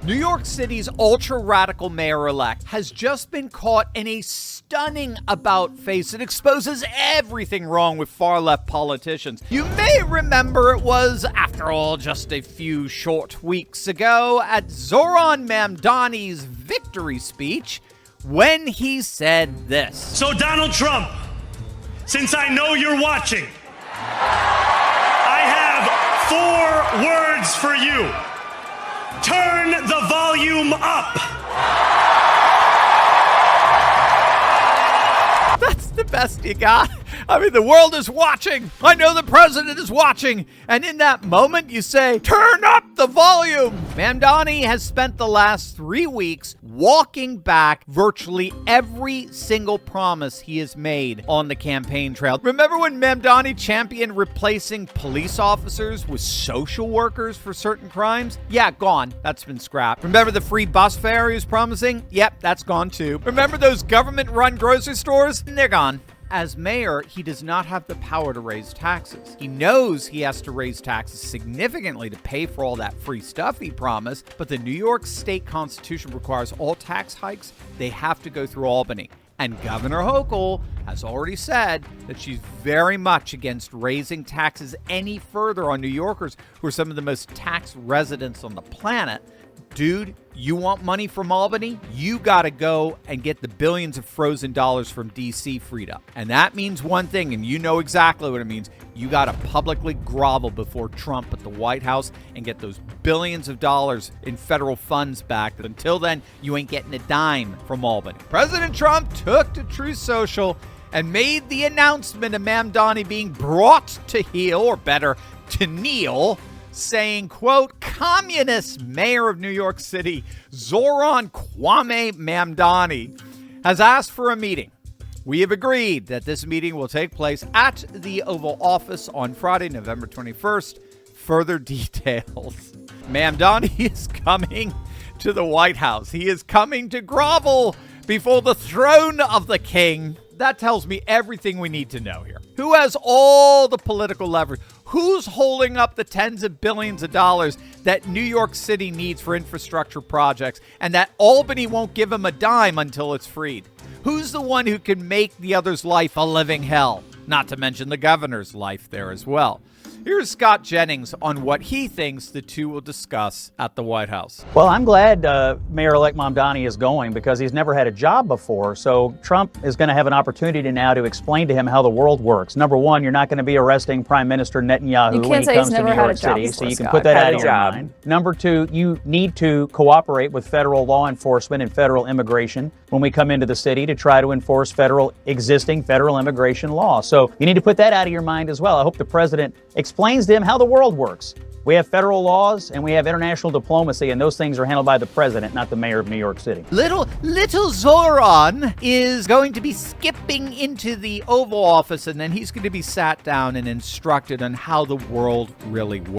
New York City's ultra-radical mayor-elect has just been caught in a stunning about-face that exposes everything wrong with far-left politicians. You may remember it was, after all, just a few short weeks ago at Zoran Mamdani's victory speech when he said this. So Donald Trump, since I know you're watching, I have 4 words for you. Turn the volume up. That's the best you got. I mean, the world is watching. I know the president is watching. And in that moment, you say, turn up the volume. Mamdani has spent the last 3 weeks walking back virtually every single promise he has made on the campaign trail. Remember when Mamdani championed replacing police officers with social workers for certain crimes? Yeah, gone. That's been scrapped. Remember the free bus fare he was promising? Yep, that's gone too. Remember those government-run grocery stores? They're gone. As mayor, he does not have the power to raise taxes. He knows he has to raise taxes significantly to pay for all that free stuff he promised, but the New York State Constitution requires all tax hikes, they have to go through Albany. And Governor Hochul has already said that she's very much against raising taxes any further on New Yorkers, who are some of the most taxed residents on the planet. Dude, you want money from Albany? You got to go and get the billions of frozen dollars from D.C. freed up. And that means one thing, and you know exactly what it means. You got to publicly grovel before Trump at the White House and get those billions of dollars in federal funds back. Until then, you ain't getting a dime from Albany. President Trump took to Truth Social and made the announcement of Mamdani being brought to heel, or better, to kneel, saying, quote, communist mayor of New York City, Zoran Kwame Mamdani, has asked for a meeting. We have agreed that this meeting will take place at the Oval Office on Friday, November 21st. Further details. Mamdani is coming to the White House. He is coming to grovel before the throne of the king. That tells me everything we need to know here. Who has all the political leverage? Who's holding up the tens of billions of dollars that New York City needs for infrastructure projects and that Albany won't give him a dime until it's freed? Who's the one who can make the other's life a living hell? Not to mention the governor's life there as well. Here's Scott Jennings on what he thinks the two will discuss at the White House. Well, I'm glad Mayor-elect Mamdani is going because he's never had a job before. So Trump is going to have an opportunity now to explain to him how the world works. Number one, you're not going to be arresting Prime Minister Netanyahu when he comes to New York City, so you can put that out of your mind. Number two, you need to cooperate with federal law enforcement and federal immigration when we come into the city to try to enforce existing federal immigration law. So you need to put that out of your mind as well. I hope the president explains to him how the world works. We have federal laws and we have international diplomacy, and those things are handled by the president, not the mayor of New York City. Little Zoran is going to be skipping into the Oval Office, and then he's going to be sat down and instructed on how the world really works.